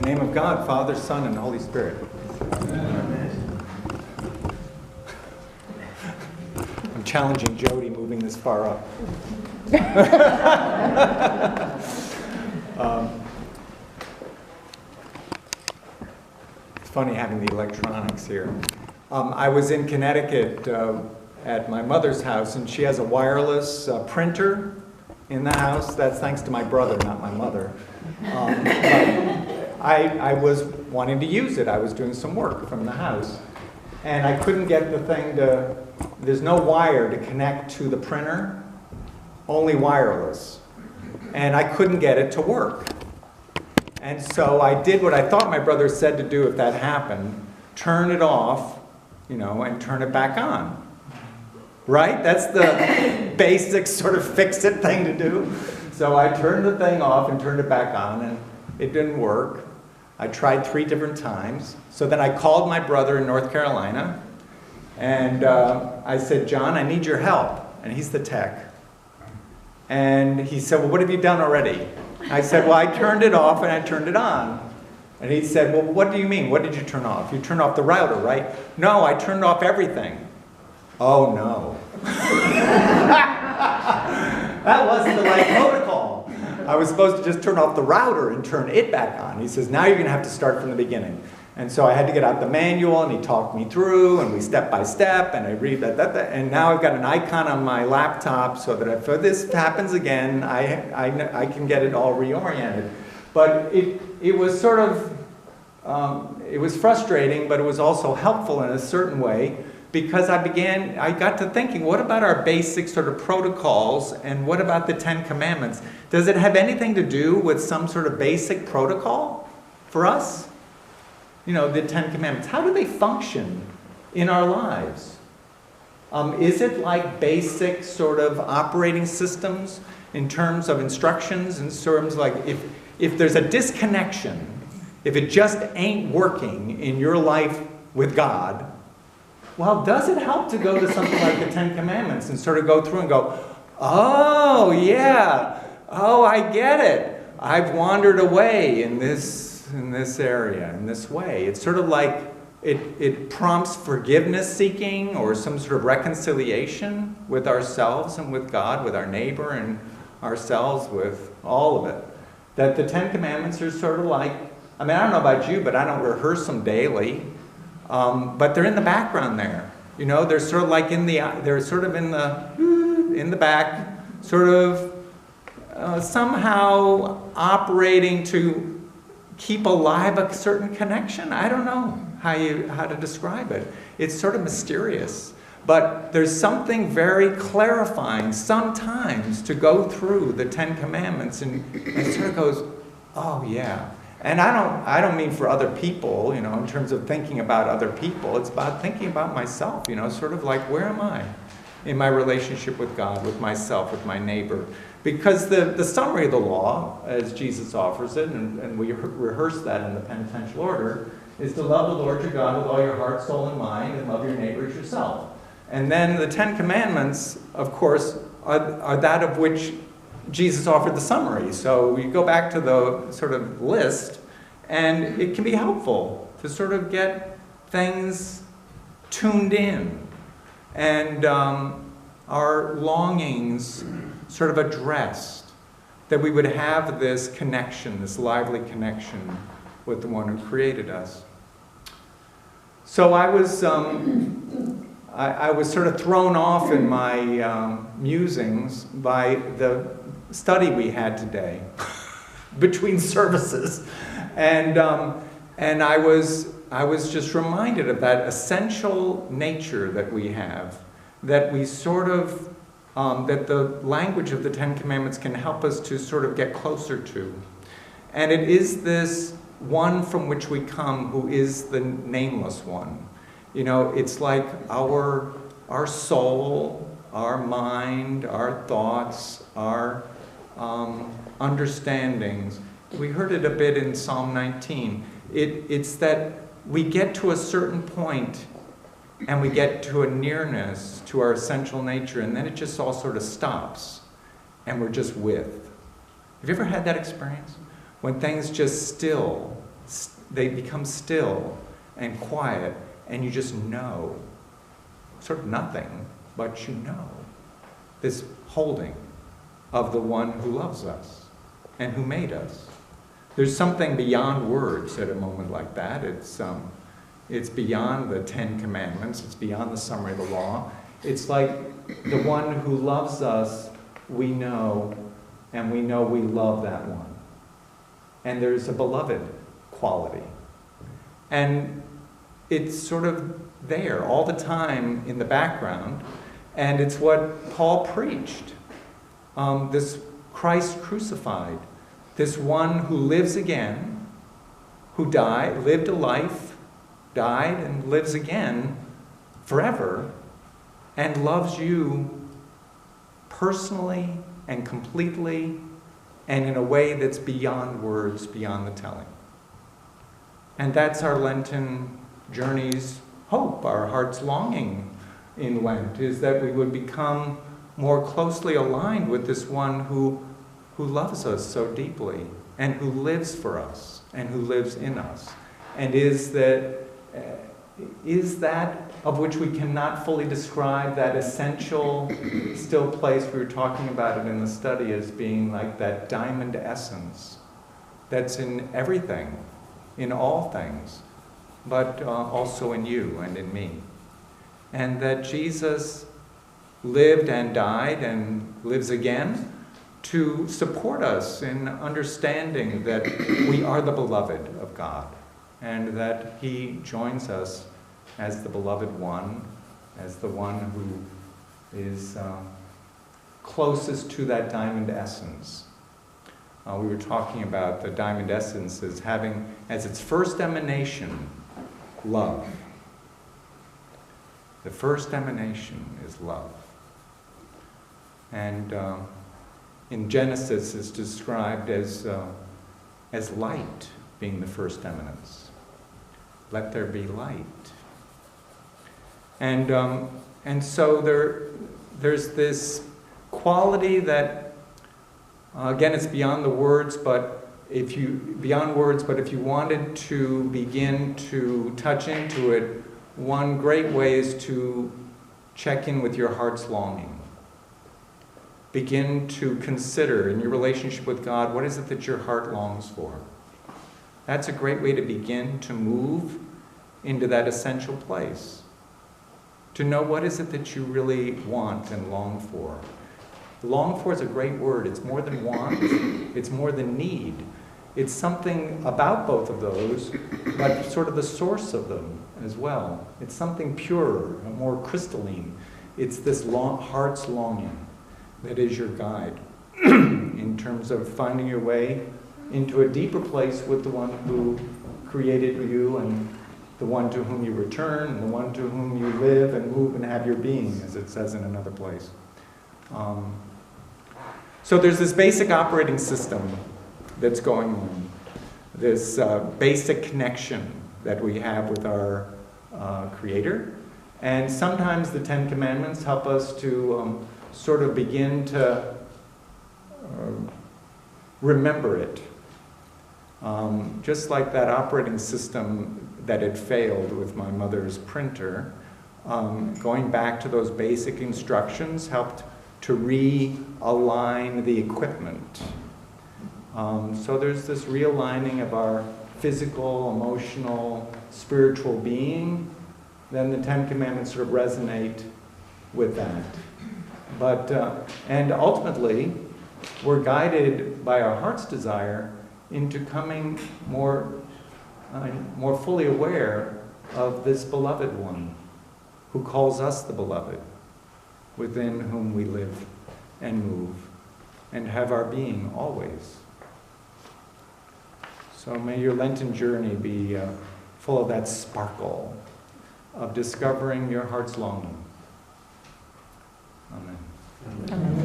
name of God, Father, Son, and Holy Spirit. Amen. I'm challenging Jody moving this far up. It's funny having the electronics here. I was in Connecticut at my mother's house, and she has a wireless printer in the house. That's thanks to my brother, not my mother. I was wanting to use it. I was doing some work from the house, and I couldn't get the thing to, there's no wire to connect to the printer, only wireless. And I couldn't get it to work. And so I did what I thought my brother said to do if that happened, turn it off, and turn it back on. Right? That's the basic sort of fix-it thing to do. So I turned the thing off and turned it back on, and it didn't work. I tried 3 different times. So then I called my brother in North Carolina, and I said, John, I need your help. And he's the tech. And he said, well, what have you done already? I said, well, I turned it off and I turned it on. And he said, well, what do you mean? What did you turn off? You turned off the router, right? No, I turned off everything. Oh, no. That wasn't the right protocol. I was supposed to just turn off the router and turn it back on. He says, now you're going to have to start from the beginning. And so I had to get out the manual, and he talked me through, and we step by step, and I read that, and now I've got an icon on my laptop so that if this happens again, I can get it all reoriented. But it was sort of, it was frustrating, but it was also helpful in a certain way, because I got to thinking, what about our basic sort of protocols, and what about the 10 Commandments? Does it have anything to do with some sort of basic protocol for us? The 10 Commandments. How do they function in our lives? Is it like basic sort of operating systems in terms of instructions, in terms like if there's a disconnection, if it just ain't working in your life with God, well, does it help to go to something like the 10 Commandments and sort of go through and go, oh, yeah, oh, I get it. I've wandered away in this area, in this way. It's sort of like it prompts forgiveness seeking or some sort of reconciliation with ourselves and with God, with our neighbor and ourselves, with all of it. That the 10 Commandments are sort of like, I don't know about you, but I don't rehearse them daily. But they're in the background there. They're sort of like in the back, sort of somehow operating to keep alive a certain connection. I don't know how to describe it. It's sort of mysterious. But there's something very clarifying sometimes to go through the 10 Commandments and it sort of goes, oh yeah. And I don't mean for other people, in terms of thinking about other people. It's about thinking about myself, sort of like, where am I in my relationship with God, with myself, with my neighbor? Because the summary of the law, as Jesus offers it, and we rehearse that in the penitential order, is to love the Lord your God with all your heart, soul, and mind, and love your neighbor as yourself. And then the 10 Commandments, of course, are that of which Jesus offered the summary. So we go back to the sort of list, and it can be helpful to sort of get things tuned in and our longings sort of addressed, that we would have this connection, this lively connection with the one who created us. So I was sort of thrown off in my musings by the study we had today between services, and I was just reminded of that essential nature that we have, that we sort of that the language of the 10 Commandments can help us to sort of get closer to, and it is this one from which we come, who is the nameless one. It's like our soul, our mind, our thoughts, our understandings. We heard it a bit in Psalm 19. It's that we get to a certain point and we get to a nearness to our essential nature, and then it just all sort of stops and we're just with. Have you ever had that experience? When things just they become still and quiet, and you just know, sort of nothing, but you know, this holding of the one who loves us and who made us. There's something beyond words at a moment like that. It's beyond the 10 Commandments. It's beyond the summary of the law. It's like the one who loves us, we know, and we know we love that one. And there's a beloved quality. And it's sort of there all the time in the background. And it's what Paul preached. This Christ crucified, this one who lives again, who died, lived a life, died, and lives again forever, and loves you personally and completely and in a way that's beyond words, beyond the telling. And that's our Lenten journey's hope, our heart's longing in Lent, is that we would become more closely aligned with this one who loves us so deeply and who lives for us and who lives in us and is that of which we cannot fully describe, that essential still place. We were talking about it in the study as being like that diamond essence that's in everything, in all things, but also in you and in me. And that Jesus lived and died and lives again to support us in understanding that we are the beloved of God and that he joins us as the beloved one, as the one who is closest to that diamond essence. We were talking about the diamond essence as having as its first emanation love. The first emanation is love. And in Genesis it's described as light being the first eminence. Let there be light. And so there's this quality that, again, it's beyond the words, but if you wanted to begin to touch into it, one great way is to check in with your heart's longing. Begin to consider in your relationship with God, what is it that your heart longs for? That's a great way to begin to move into that essential place. To know what is it that you really want and long for. Long for is a great word. It's more than want, it's more than need. It's something about both of those, but sort of the source of them as well. It's something purer, more crystalline. It's this heart's longing that is your guide in terms of finding your way into a deeper place with the one who created you and the one to whom you return, and the one to whom you live and move and have your being, as it says in another place. So there's this basic operating system that's going on, this basic connection that we have with our Creator. And sometimes the 10 Commandments help us to sort of begin to remember it. Just like that operating system that had failed with my mother's printer, going back to those basic instructions helped to realign the equipment. So there's this realigning of our physical, emotional, spiritual being. Then the 10 Commandments sort of resonate with that. But, and ultimately, we're guided by our heart's desire into coming more fully aware of this beloved one who calls us the beloved, within whom we live and move and have our being always. So may your Lenten journey be full of that sparkle of discovering your heart's longing. Amen. Amen.